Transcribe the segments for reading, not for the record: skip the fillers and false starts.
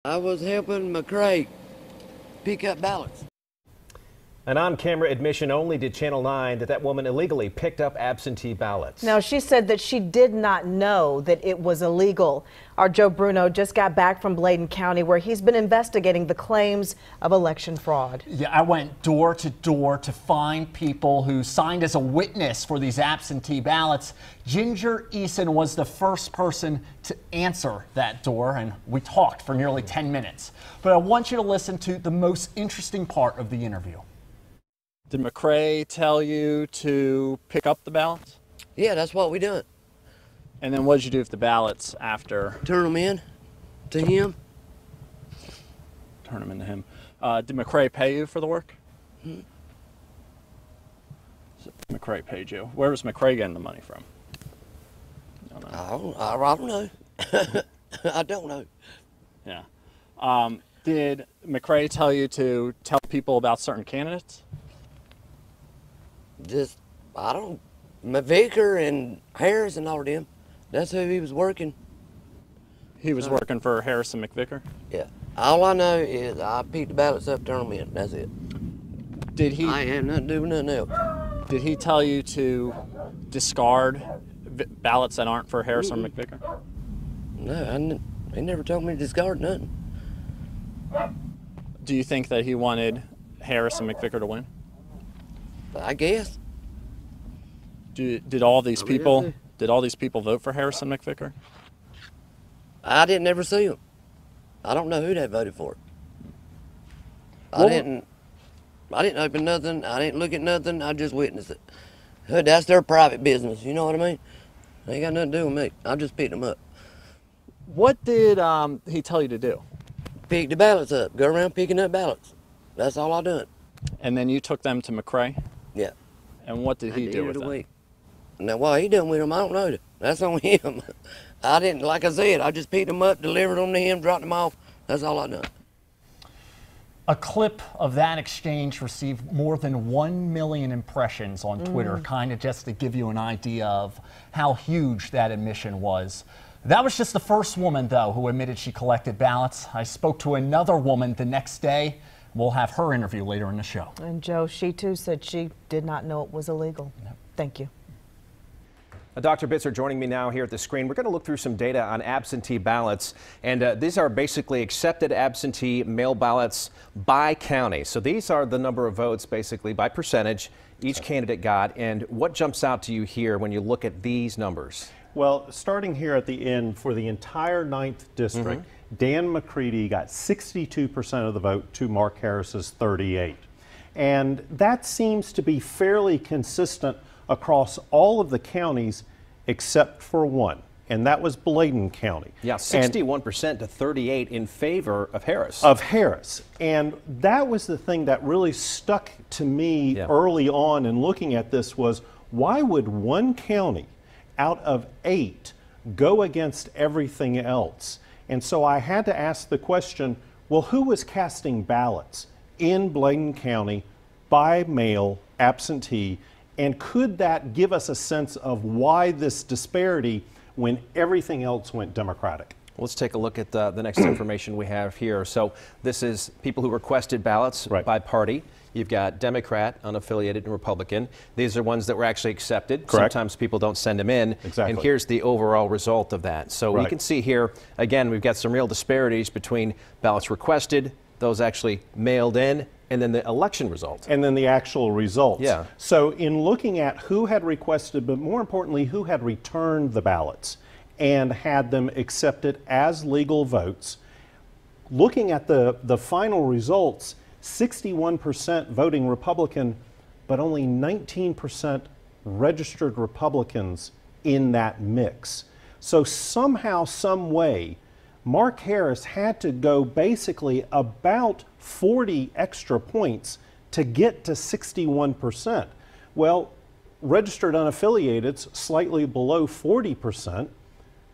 I was helping McCray pick up ballots. An on-camera admission only to Channel 9 that woman illegally picked up absentee ballots. Now, she said that she did not know that it was illegal. Our Joe Bruno just got back from Bladen County, where he's been investigating the claims of election fraud. Yeah, I went door to door to find people who signed as a witness for these absentee ballots. Ginger Eason was the first person to answer that door, and we talked for nearly 10 minutes. But I want you to listen to the most interesting part of the interview. Did McCray tell you to pick up the ballots? Yeah, that's what we done. And then what did you do with the ballots after? Turn them in to him. Turn them into him. Did McCray pay you for the work? So McCray paid you. Where was McCray getting the money from? I don't know. I don't know. Yeah. Did McCray tell you to tell people about certain candidates? Just, I don't, McVicker and Harris and all of them. That's who he was working. He was working for Harris and McVicker? Yeah. All I know is I picked the ballots up, turn them in. That's it. Did he? I ain't had nothing to do with nothing else. Did he tell you to discard ballots that aren't for Harris or McVicker? No, he never told me to discard nothing. Do you think that he wanted Harris and McVicker to win? I guess. Did all these people vote for Harris and McVicker? I didn't ever see them. I don't know who they voted for. I didn't open nothing. I didn't look at nothing. I just witnessed it. That's their private business. You know what I mean? They ain't got nothing to do with me. I just picked them up. What did he tell you to do? Pick the ballots up. Go around picking up ballots. That's all I done. And then you took them to McCray? Yeah. And what did he do with them? Now, what he done with them, I don't know. That's on him. I didn't, like I said, I just picked them up, delivered them to him, dropped them off. That's all I done. A clip of that exchange received more than 1 million impressions on Twitter, kind of just to give you an idea of how huge that admission was. That was just the first woman, though, who admitted she collected ballots. I spoke to another woman the next day. We'll have her interview later in the show. And Joe, she too said she did not know it was illegal. Yep. Thank you. Dr. Bitzer joining me now here at the screen. We're going to look through some data on absentee ballots, and these are basically accepted absentee mail ballots by county. So these are the number of votes basically by percentage each candidate got. And what jumps out to you here when you look at these numbers? Well, starting here at the end for the entire 9th district, Dan McCready got 62% of the vote to Mark Harris's 38%. And that seems to be fairly consistent across all of the counties except for one, and that was Bladen County. Yeah, 61% to 38% in favor of Harris. And that was the thing that really stuck to me early on in looking at this was, why would one county out of 8 go against everything else? And so I had to ask the question, well, who was casting ballots in Bladen County by mail, absentee, and could that give us a sense of why this disparity when everything else went Democratic? Let's take a look at the next information we have here. So this is people who requested ballots by party. You've got Democrat, unaffiliated, and Republican. These are ones that were actually accepted. Correct. Sometimes people don't send them in. Exactly. And here's the overall result of that. So you can see here, again, we've got some real disparities between ballots requested, those actually mailed in, and then the election result. And then the actual results. Yeah. So in looking at who had requested, but more importantly, who had returned the ballots and had them accepted as legal votes, looking at the final results, 61% voting Republican, but only 19% registered Republicans in that mix. So somehow, some way, Mark Harris had to go basically about 40 extra points to get to 61%. Well, registered unaffiliated's slightly below 40%.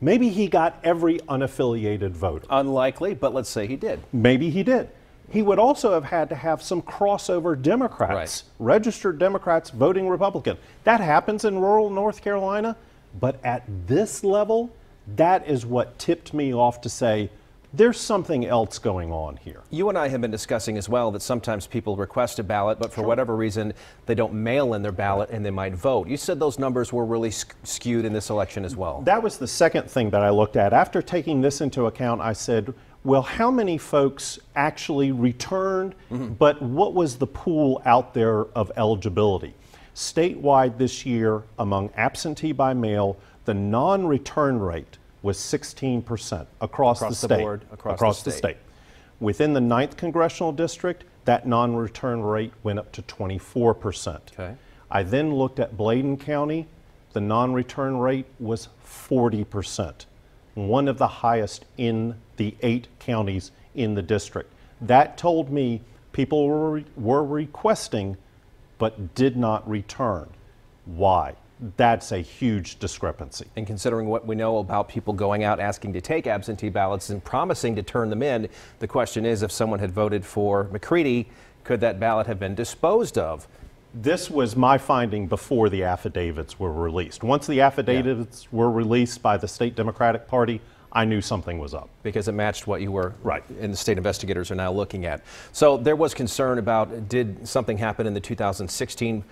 Maybe he got every unaffiliated voter. Unlikely, but let's say he did. Maybe he did. He would also have had to have some crossover Democrats, registered Democrats voting Republican. That happens in rural North Carolina, but at this level, that is what tipped me off to say, there's something else going on here. You and I have been discussing as well that sometimes people request a ballot, but for whatever reason, they don't mail in their ballot and they might vote. You said those numbers were really skewed in this election as well. That was the second thing that I looked at. After taking this into account, I said, well, how many folks actually returned, but what was the pool out there of eligibility? Statewide this year, among absentee by mail, the non-return rate was 16% across the state. Board, across the state. Within the 9th Congressional District, that non-return rate went up to 24%. Okay. I then looked at Bladen County. The non-return rate was 40%, one of the highest in the 8 counties in the district. That told me people were requesting but did not return. Why? That's a huge discrepancy. And considering what we know about people going out asking to take absentee ballots and promising to turn them in, the question is, if someone had voted for McCready, could that ballot have been disposed of? This was my finding before the affidavits were released. Once the affidavits were released by the State Democratic Party, I knew something was up. Because it matched what you were, right, and the state investigators are now looking at. So there was concern about, did something happen in the 2016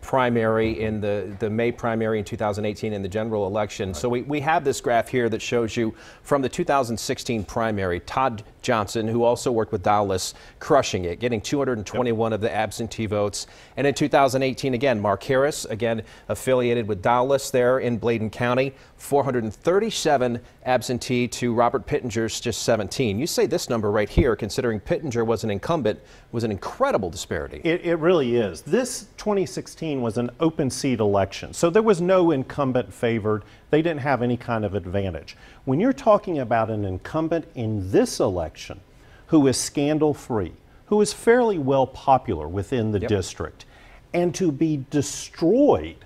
primary, in the May primary in 2018 in the general election. Right. So we have this graph here that shows you from the 2016 primary, Todd Johnson, who also worked with Dowless, crushing it, getting 221 of the absentee votes. And in 2018, again, Mark Harris, again affiliated with Dowless there in Bladen County, 437 absentee to Robert Pittenger's just 17. You say this number right here, considering Pittenger was an incumbent, was an incredible disparity. It really is. This 2016 was an open seat election, so there was no incumbent favored. They didn't have any kind of advantage. When you're talking about an incumbent in this election who is scandal-free, who is fairly well popular within the district, and to be destroyed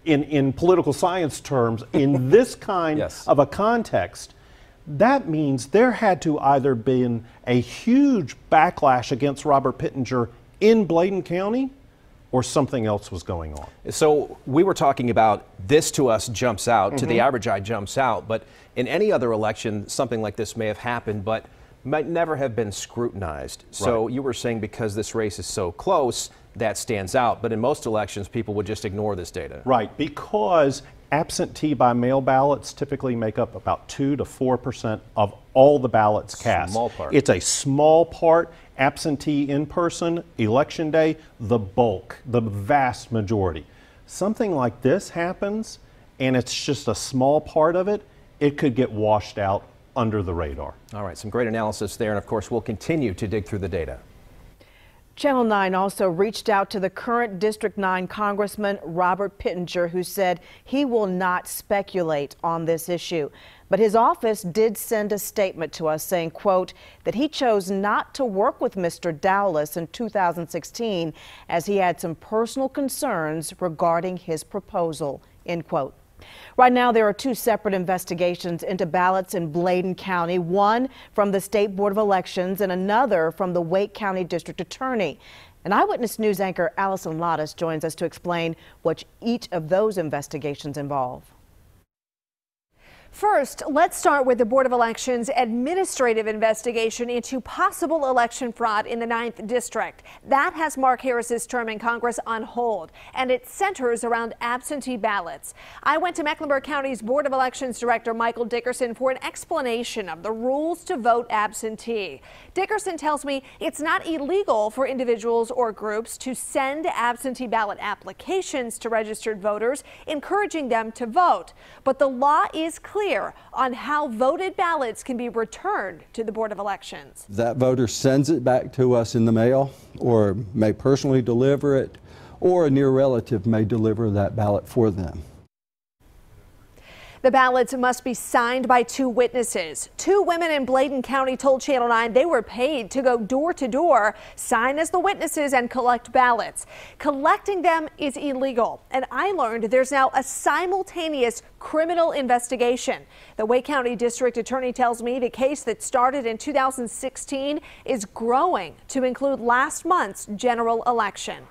in political science terms in this kind of a context, that means there had to either been a huge backlash against Robert Pittenger in Bladen County, or something else was going on. So we were talking about this to us jumps out, to the average eye jumps out, but in any other election, something like this may have happened, but might never have been scrutinized. So you were saying because this race is so close, that stands out, but in most elections, people would just ignore this data. Right, because absentee by mail ballots typically make up about 2 to 4% of all the ballots cast. Small part. It's a small part. Absentee in person, election day, the bulk, the vast majority. Something like this happens, and it's just a small part of it, it could get washed out under the radar. All right, some great analysis there, and of course, we'll continue to dig through the data. Channel 9 also reached out to the current District 9 Congressman Robert Pittenger, who said he will not speculate on this issue. But his office did send a statement to us saying, quote, that he chose not to work with Mr. Dowless in 2016 as he had some personal concerns regarding his proposal, end quote. Right now, there are 2 separate investigations into ballots in Bladen County, one from the State Board of Elections and another from the Wake County District Attorney. And Eyewitness News anchor Allison Lottis joins us to explain what each of those investigations involve. First, let's start with the Board of Elections' administrative investigation into possible election fraud in the 9th District. That has Mark Harris's term in Congress on hold, and it centers around absentee ballots. I went to Mecklenburg County's Board of Elections Director Michael Dickerson for an explanation of the rules to vote absentee. Dickerson tells me it's not illegal for individuals or groups to send absentee ballot applications to registered voters, encouraging them to vote. But the law is clear on how voted ballots can be returned to the Board of Elections. That voter sends it back to us in the mail, or may personally deliver it, or a near relative may deliver that ballot for them. The ballots must be signed by 2 witnesses. 2 women in Bladen County told Channel 9 they were paid to go door to door, sign as the witnesses, and collect ballots. Collecting them is illegal, and I learned there's now a simultaneous criminal investigation. The Wake County District Attorney tells me the case that started in 2016 is growing to include last month's general election.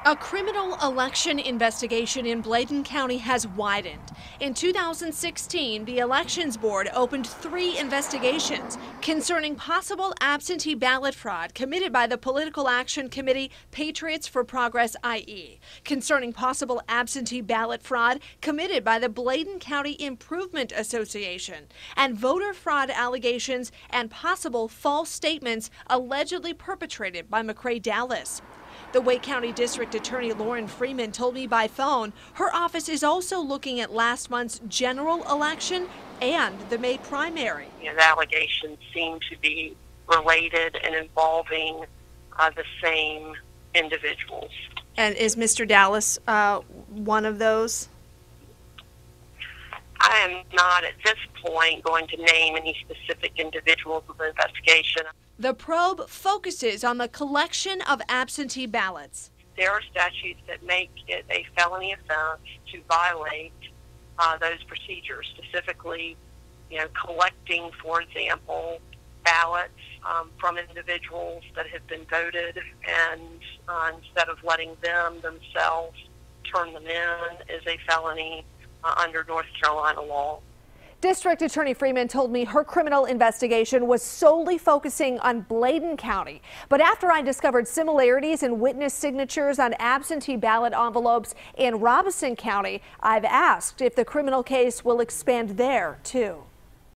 A criminal election investigation in Bladen County has widened. In 2016, the Elections Board opened 3 investigations concerning possible absentee ballot fraud committed by the Political Action Committee Patriots for Progress IE, concerning possible absentee ballot fraud committed by the Bladen County Improvement Association, and voter fraud allegations and possible false statements allegedly perpetrated by McRae Dowless. The Wake County District Attorney Lauren Freeman told me by phone her office is also looking at last month's general election and the May primary. The allegations seem to be related and involving the same individuals. And is Mr. Dowless one of those? I am not at this point going to name any specific individuals of the investigation. The probe focuses on the collection of absentee ballots. There are statutes that make it a felony offense to violate those procedures, specifically, collecting, for example, ballots from individuals that have been voted, and instead of letting them themselves turn them in, is a felony under North Carolina law. District Attorney Freeman told me her criminal investigation was solely focusing on Bladen County. But after I discovered similarities in witness signatures on absentee ballot envelopes in Robeson County, I've asked if the criminal case will expand there, too.